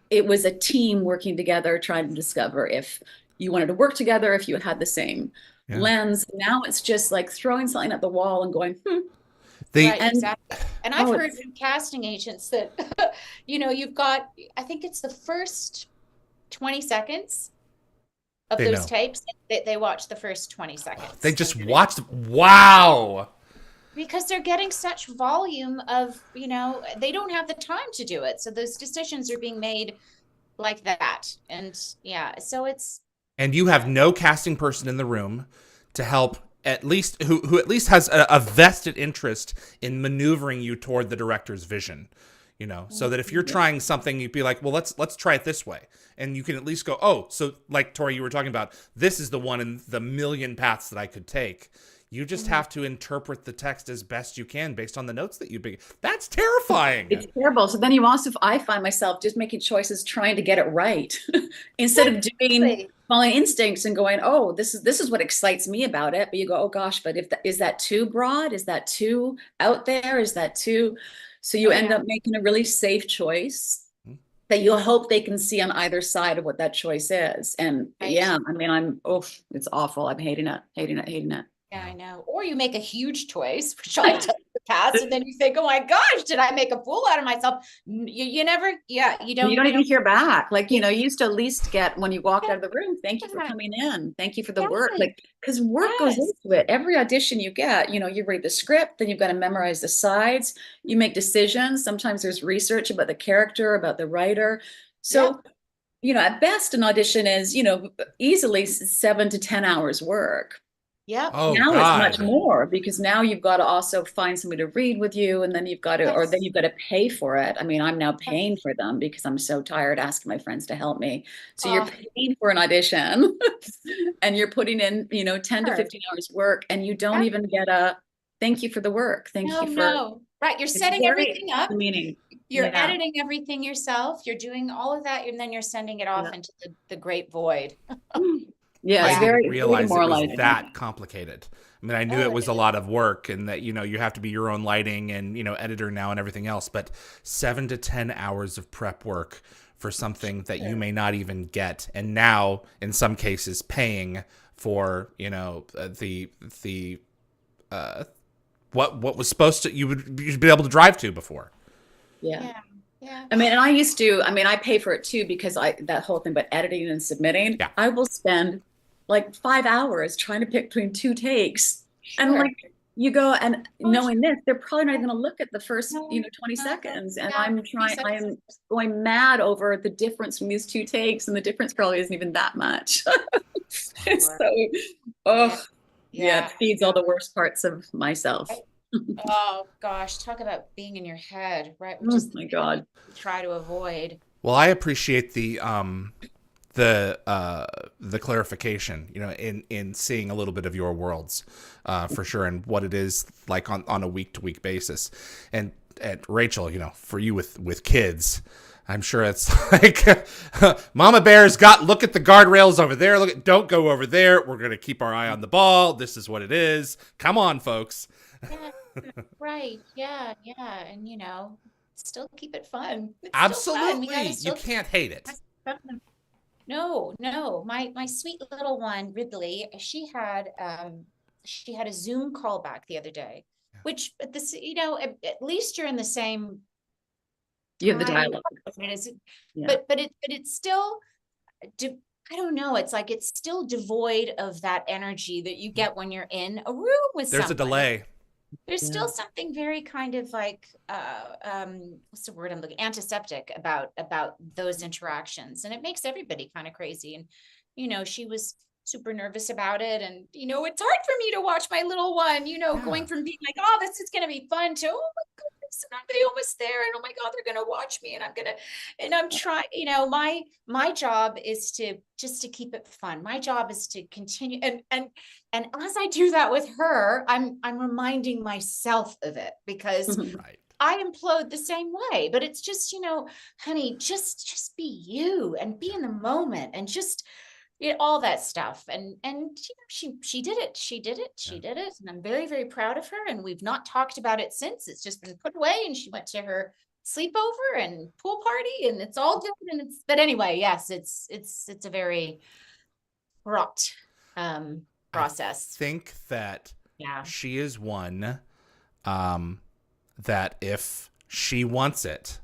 It was a team working together, trying to discover if you wanted to work together, if you had the same lens. Now it's just like throwing something at the wall and going, Right, exactly. And I've heard from casting agents that, you've got, I think it's the first 20 seconds of those tapes. They watch the first 20 seconds. They just watched. Wow. Because they're getting such volume of, they don't have the time to do it. So those decisions are being made like that. And so it's. And you have no casting person in the room to help, at least who at least has a vested interest in maneuvering you toward the director's vision, so that if you're trying something, you'd be like, well, let's try it this way. And you can at least go, oh, so like Torri, you were talking about, this is the one in the million paths that I could take. You just have to interpret the text as best you can based on the notes that you pick. That's terrifying. It's terrible. So then I find myself just making choices, trying to get it right instead of following instincts and going, oh, this is what excites me about it. But you go, oh gosh, but is that too broad? Is that too out there? Is that too? So you end up making a really safe choice that you hope they can see on either side of what that choice is. And I mean, it's awful. I'm hating it. Yeah, I know. Or you make a huge choice, which I tell the cast, and then you think, oh my gosh, did I make a fool out of myself? You never, you don't. You don't even hear back. Like, you used to at least get, when you walked out of the room, thank you for coming in. Thank you for the work. Like, because work goes into it. Every audition you get, you read the script, then you've got to memorize the sides. You make decisions. Sometimes there's research about the character, about the writer. So, at best, an audition is, easily 7 to 10 hours work. Yeah. Oh, now God. It's much more, because now you've got to also find somebody to read with you, and then you've got to, or then you've got to pay for it. I mean, I'm now paying for them because I'm so tired asking my friends to help me. So you're paying for an audition and you're putting in, 10 to 15 hours work, and you don't even get a thank you for the work. Thank you for. Right. You're setting everything up. Meaning. You're editing everything yourself. You're doing all of that, and then you're sending it off into the great void. Yeah, I it's didn't very realize it demoralizing. was that complicated. I mean, I knew it was a lot of work, and that, you have to be your own lighting and, editor now and everything else, but 7 to 10 hours of prep work for something that you may not even get, and now in some cases paying for, you know, what was supposed to you'd be able to drive to before. Yeah. Yeah. I mean, and I pay for it too, because that whole thing about editing and submitting, Yeah. I will spend like 5 hours trying to pick between 2 takes. And Sure. like you go and Oh, knowing this, they're probably not even going to look at the first, No, 20 no, seconds. And yeah, I 20 am going mad over the difference from these 2 takes, and the difference probably isn't even that much. It's Sure. so, oh, yeah, it feeds all yeah. the worst parts of myself. Oh gosh, talk about being in your head, right? Which Oh is my God. try to avoid. Well, I appreciate the clarification, you know, in seeing a little bit of your worlds, for sure, and what it is like on a week to week basis. And Rachel, you know, for you with kids, I'm sure it's like Mama Bear's look at the guardrails over there. Don't go over there. We're going to keep our eye on the ball. This is what it is. Come on, folks. Yeah, right. Yeah. And still keep it fun. It's still fun. We Absolutely. gotta You still can't hate it. No. My sweet little one, Ridley, she had a Zoom call back the other day, which at this, at least you're in the same You have the time. dialogue. Yeah. But it's still, I don't know. It's like it's still devoid of that energy that you get when you're in a room with There's a someone. delay. There's Yeah. still something very kind of like what's the word I'm looking, antiseptic about those interactions, and it makes everybody kind of crazy. And she was super nervous about it, and it's hard for me to watch my little one, going from being like, oh, this is gonna be fun, to, oh my goodness, and are they almost there, and oh my God, they're gonna watch me, and I'm trying, my job is to keep it fun. My job is to continue, and as I do that with her, I'm reminding myself of it, because Right. I implode the same way. But it's just, honey, just be you and be in the moment, and just all that stuff. And she did it. She did it. And I'm very, very proud of her. And we've not talked about it since. It's just been put away, and she went to her sleepover and pool party, and it's all good. But anyway, yes, it's a very fraught process. I think that Yeah. she is one that if she wants it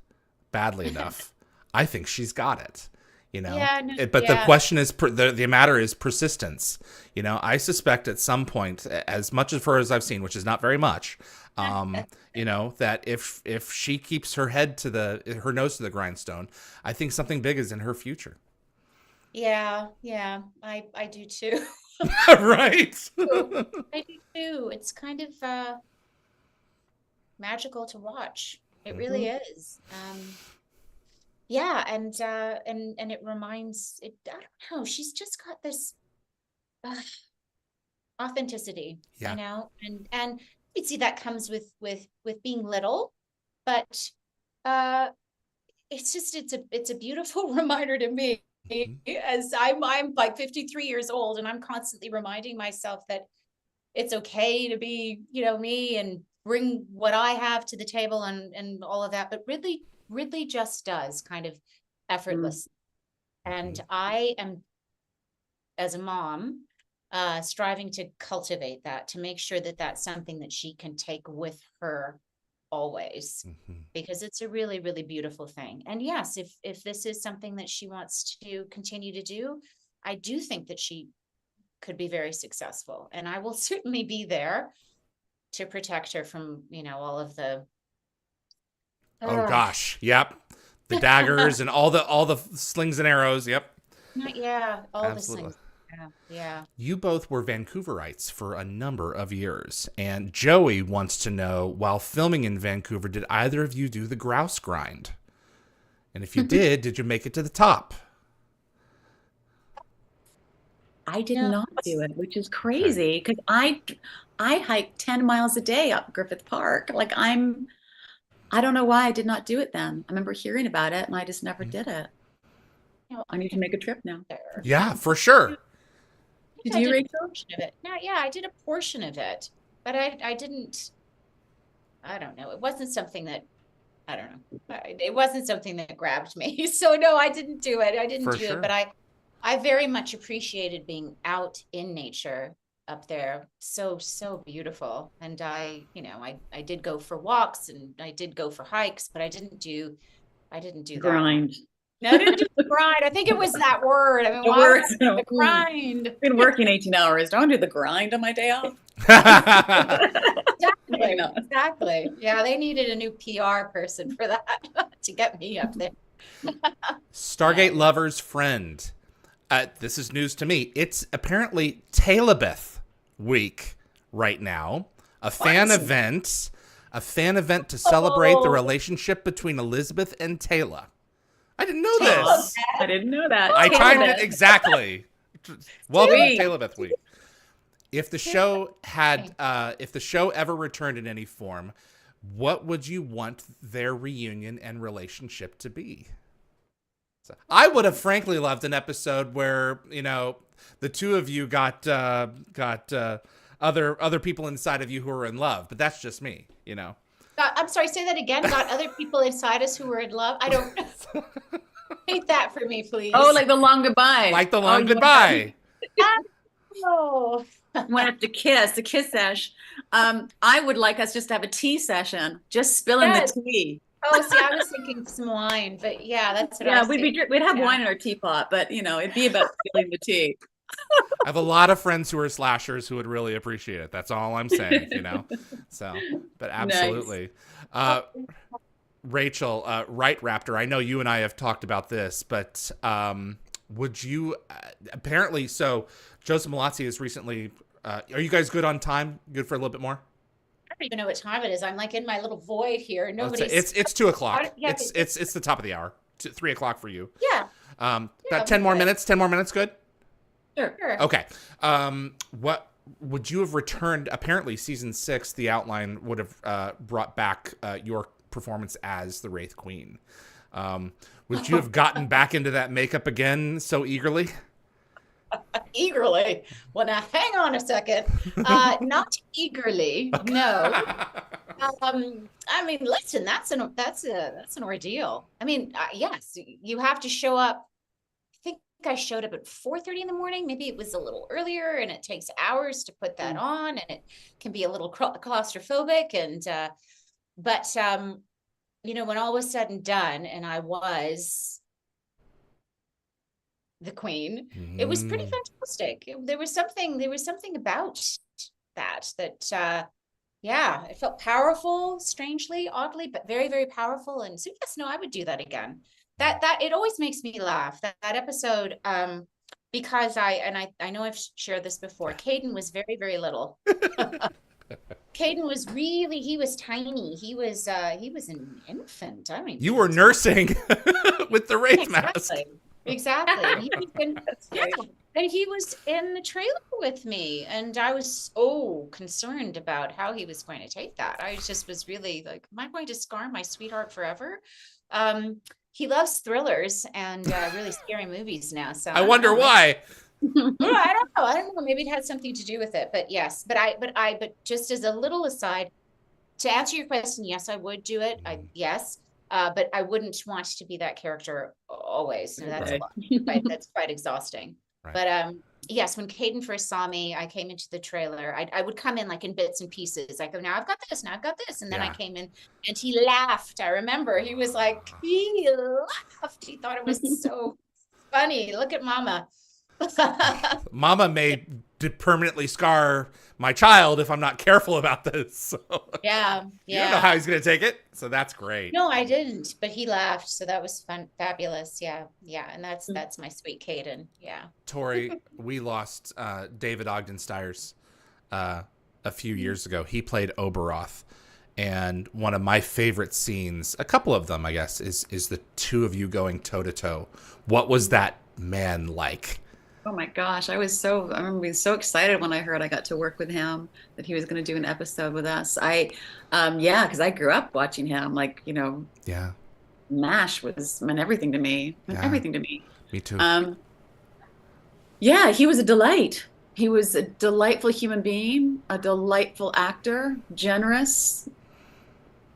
badly enough, I think she's got it. Yeah, But the question is, the matter is persistence. I suspect at some point, as much of her as I've seen, which is not very much, that if she keeps her head her nose to the grindstone, I think something big is in her future. Yeah, I do too. Right. I do too. It's kind of magical to watch. It really is. Yeah, and it reminds it. I don't know. She's just got this authenticity, Yeah. and you'd see that comes with being little, but it's a beautiful reminder to me, as I'm like 53 years old, and I'm constantly reminding myself that it's okay to be, me, and bring what I have to the table, and all of that. But Ridley just does kind of effortless. And I am, as a mom, striving to cultivate that, to make sure that that's something that she can take with her always, because it's a really, really beautiful thing. And yes, if this is something that she wants to continue to do, I do think that she could be very successful, and I will certainly be there to protect her from, all of the Oh gosh. Yep. The daggers and all the slings and arrows. Yep. All Absolutely. the slings. Yeah. You both were Vancouverites for a number of years, and Joey wants to know, while filming in Vancouver, did either of you do the Grouse Grind? And if you did you make it to the top? I did not do it, which is crazy, because I hike 10 miles a day up Griffith Park. Like I don't know why I did not do it then. I remember hearing about it, and I just never did it. I need to make a trip now. Yeah, for sure. Did you, Rachel? I did a portion of it, but I didn't. I don't know. It wasn't something that I don't know. It wasn't something that grabbed me. So no, I didn't do it. I didn't For do sure. it, but I very much appreciated being out in nature up there. So, so beautiful. And I did go for walks and I did go for hikes, but I didn't do that. Grind. No, I didn't do the grind. I think it was that word. I mean, The why word. would I do the grind? I've been working 18 hours. Don't do the grind on my day off. Exactly. Exactly. Yeah, they needed a new PR person for that to get me up there. Stargate Lover's Friend. This is news to me. It's apparently Teylabeth week right now. A fan event to celebrate the relationship between Elizabeth and Teyla. I didn't know this. I didn't know that. I timed it Teylabeth. exactly. Welcome to Sweet. Teylabeth week. If the show if the show ever returned in any form, what would you want their reunion and relationship to be? So, I would have frankly loved an episode where, the two of you got other people inside of you who are in love, but that's just me, I'm sorry, say that again. Got other people inside us who were in love. I don't hate that for me, please. Oh, like the long goodbye. Like the long goodbye. Oh. Went up to kiss, the kiss sesh. I would like us just to have a tea session, just spilling Yes. the tea. Oh, see, I was thinking some wine, but yeah, that's what I Yeah, was thinking. we'd have Yeah. wine in our teapot, but it'd be about spilling the tea. I have a lot of friends who are slashers who would really appreciate it. That's all I'm saying, So, but absolutely. Rachel, Right Raptor, I know you and I have talked about this, but would you apparently, so Joseph Malazzi is recently, are you guys good on time? Good for a little bit more? I don't even know what time it is. I'm like in my little void here. Nobody's. It's 2:00. Yeah, It's the top of the hour. 3:00 for you. Yeah. About 10 more minutes. 10 more minutes. Good. Sure. Okay. What would you have returned? Apparently, season 6, the outline would have brought back your performance as the Wraith Queen. Would you have gotten back into that makeup again so eagerly? Eagerly. Well, now hang on a second. Not eagerly. No. I mean, listen. That's an ordeal. I mean, yes, you have to show up. I think I showed up at 4:30 in the morning. Maybe it was a little earlier, and it takes hours to put that on, and it can be a little claustrophobic. And but when all was said and done, and I was the queen, it was pretty fantastic. There was something about that it felt powerful, strangely, oddly, but very, very powerful. And so yes, no, I would do that again. That it always makes me laugh, that episode, because I know I've shared this before. Caden was very, very little. Caden was he was tiny. He was an infant. I mean, You were nursing with the Wraith mask. Exactly. And he was in the trailer with me, and I was so concerned about how he was going to take that. I just was really like, am I going to scar my sweetheart forever? He loves thrillers and really scary movies now. So I wonder why. I don't know. Maybe it had something to do with it. But yes, but just as a little aside, to answer your question, yes, I would do it. Yes. But I wouldn't want to be that character always. So that's a lot. Right? That's quite exhausting. Right. But yes, when Caden first saw me, I came into the trailer. I would come in like in bits and pieces. I go, now I've got this, now I've got this. And then I came in and he laughed. I remember he was like, he laughed. He thought it was so funny. Look at Mama. Mama may permanently scar my child if I'm not careful about this. So. Yeah. You don't know how he's going to take it. So that's great. No, I didn't, but he laughed. So that was fun. Fabulous. Yeah. And that's my sweet Caden. Yeah. Torri, we lost David Ogden Stiers a few years ago. He played Oberoth. And one of my favorite scenes, a couple of them, I guess, is the two of you going toe to toe. What was that man like? Oh my gosh, I remember being so excited when I heard I got to work with him, that he was going to do an episode with us. Because I grew up watching him, MASH meant everything to me. Me too. He was a delight. He was a delightful human being, a delightful actor, generous,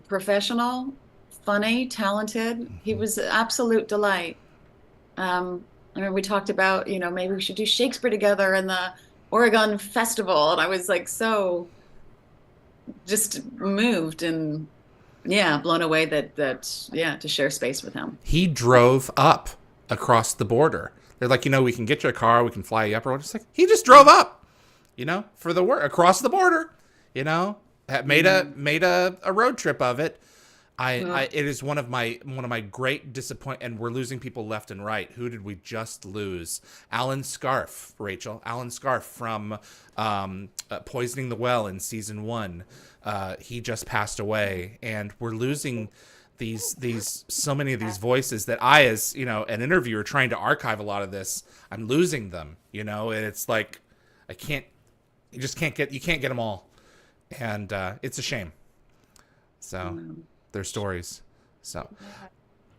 professional, funny, talented. He was an absolute delight. I mean, we talked about, maybe we should do Shakespeare together in the Oregon Festival. And I was like, so just moved and yeah, blown away that to share space with him. He drove up across the border. They're like, we can get you a car, we can fly you up, or just like he just drove up, for the work across the border, made a road trip of it. It is one of my great disappointment, and we're losing people left and right. Who did we just lose? Alan Scarf, Rachel. Alan Scarf from Poisoning the Well in season 1. He just passed away, and we're losing these so many of these voices that I, as an interviewer trying to archive a lot of this, I'm losing them. And it's like you can't get them all, and it's a shame. So. Their stories. So,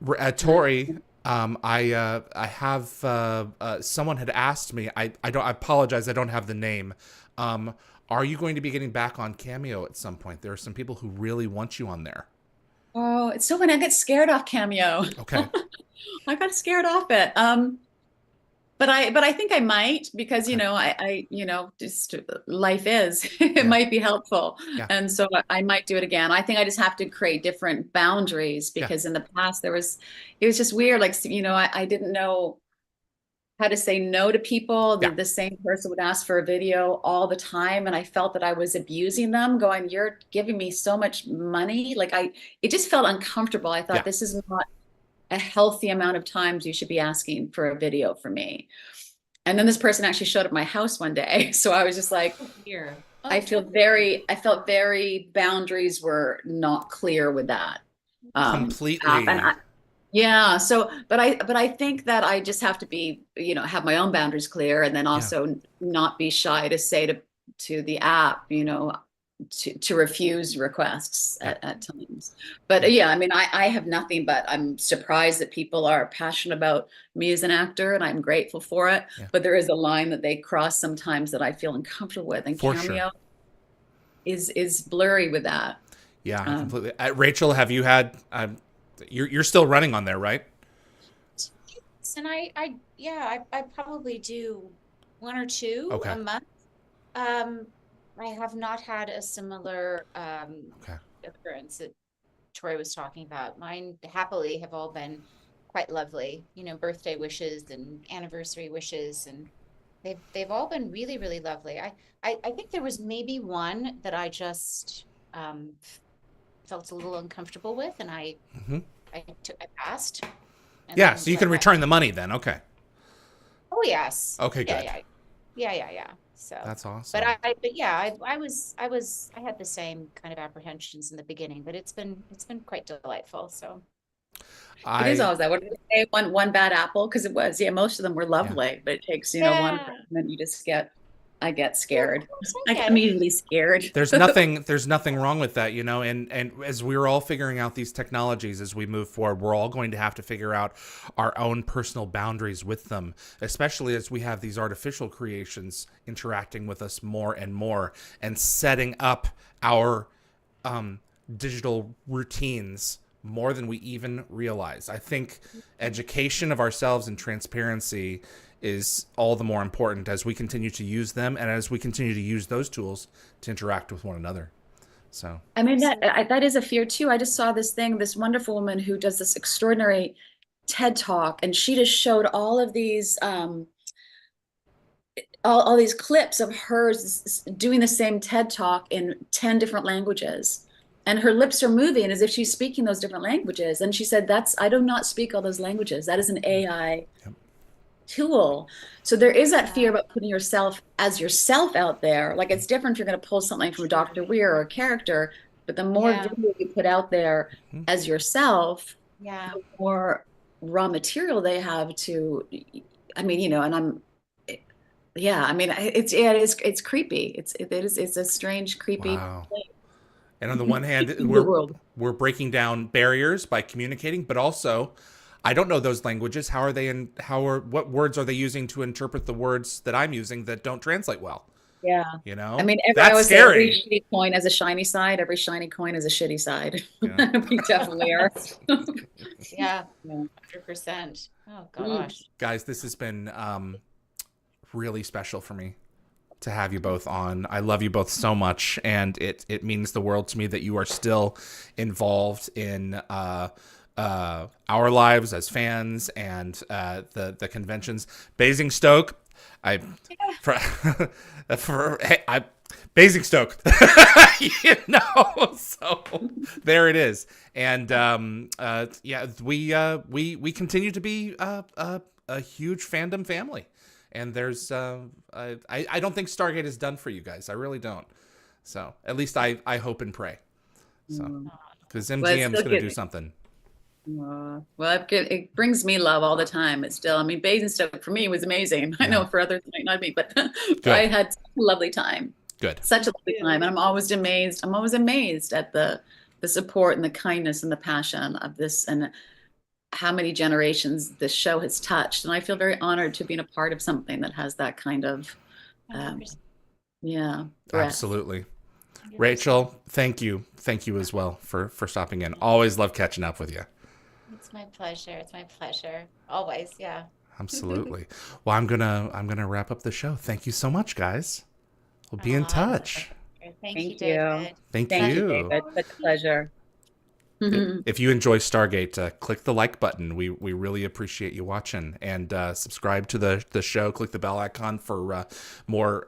Torri, I have someone had asked me. I apologize. I don't have the name. Are you going to be getting back on Cameo at some point? There are some people who really want you on there. Oh, it's so funny. I get scared off Cameo. Okay. I got scared off it. But I think I might, because I just life is it might be helpful, and so I might do it again. I think I just have to create different boundaries, because in the past it was just weird. Like I didn't know how to say no to people. The same person would ask for a video all the time, and I felt that I was abusing them. Going, you're giving me so much money. Like it just felt uncomfortable. I thought this is not a healthy amount of times you should be asking for a video from me. And then this person actually showed up at my house one day. So I was just like, here. I felt very boundaries were not clear with that. Completely. So, but I think that I just have to be, have my own boundaries clear, and then also not be shy to say to the app, to refuse requests at times. But I mean, I have nothing, but I'm surprised that people are passionate about me as an actor, and I'm grateful for it. But there is a line that they cross sometimes that I feel uncomfortable with, and Cameo is blurry with that. Yeah, completely. Rachel, have you had you're still running on there, right? And I probably do 1 or 2 a month. I have not had a similar occurrence that Torri was talking about. Mine happily have all been quite lovely, birthday wishes and anniversary wishes, and they've all been really, really lovely. I think there was maybe one that I just felt a little uncomfortable with, and I passed. So you can return the money then. Okay. Oh yes. Okay, good. Yeah. So that's awesome. But I had the same kind of apprehensions in the beginning, but it's been quite delightful. So it is always that. What did they say? One bad apple? Because it was, most of them were lovely, but it takes one, and then you just I get scared. I get immediately scared. There's nothing wrong with that, and as we're all figuring out these technologies as we move forward, we're all going to have to figure out our own personal boundaries with them, especially as we have these artificial creations interacting with us more and more, and setting up our digital routines more than we even realize. I think education of ourselves and transparency is all the more important as we continue to use them, and as we continue to use those tools to interact with one another. So I mean, that is a fear too. I just saw this wonderful woman who does this extraordinary TED talk, and she just showed all of these all these clips of hers doing the same TED talk in 10 different languages, and her lips are moving as if she's speaking those different languages. And she said, I do not speak all those languages. That is an AI tool. So there is that fear about putting yourself as yourself out there. Like, it's different if you're going to pull something from Dr. Weir or a character, but the more video you put out there as yourself, the more raw material they have to, I mean, and I mean, it's creepy. It's a strange, creepy thing. And on the one hand, we're breaking down barriers by communicating, but also, I don't know those languages. What words are they using to interpret the words that I'm using that don't translate well? Yeah. You know, I mean, I that's always say every scary. shitty coin has a shiny side. Every shiny coin has a shitty side. Yeah. We definitely are. Yeah, Yeah. 100%. Oh Mm. gosh. Guys, this has been really special for me to have you both on. I love you both so much, and it means the world to me that you are still involved in our lives as fans and the conventions. Basingstoke, I Basingstoke, you know. So there it is, and yeah, we continue to be a huge fandom family. And there's, I don't think Stargate is done for you guys. I really don't. So at least I hope and pray. So because Well, it's MGM is still going to do good. something. Well, it brings me love all the time. It's still, I mean, Basingstoke for me was amazing. I know for others it might not be, but I had such a lovely time. Good. Such a lovely time. And I'm always amazed. I'm always amazed at the support and the kindness and the passion of this and how many generations this show has touched. And I feel very honored to be a part of something that has that kind of, 100%. breadth. Absolutely. Rachel, thank you. Thank you as well for stopping in. Always love catching up with you. It's my pleasure. It's my pleasure. Always, yeah. Absolutely. Well, I'm gonna wrap up the show. Thank you so much, guys. We'll be in touch. Thank you. you, David. Thank Thank you. you, David. Such a pleasure. If you enjoy Stargate, click the like button. We really appreciate you watching, and subscribe to the show. Click the bell icon for more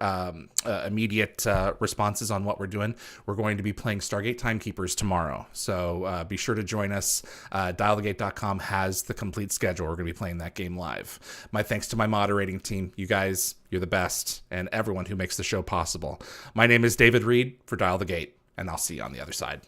immediate responses on what we're doing. We're going to be playing Stargate Timekeepers tomorrow, so be sure to join us. DialTheGate.com has the complete schedule. We're going to be playing that game live. My thanks to my moderating team. You guys, you're the best, and everyone who makes the show possible. My name is David Reed for Dial the Gate, and I'll see you on the other side.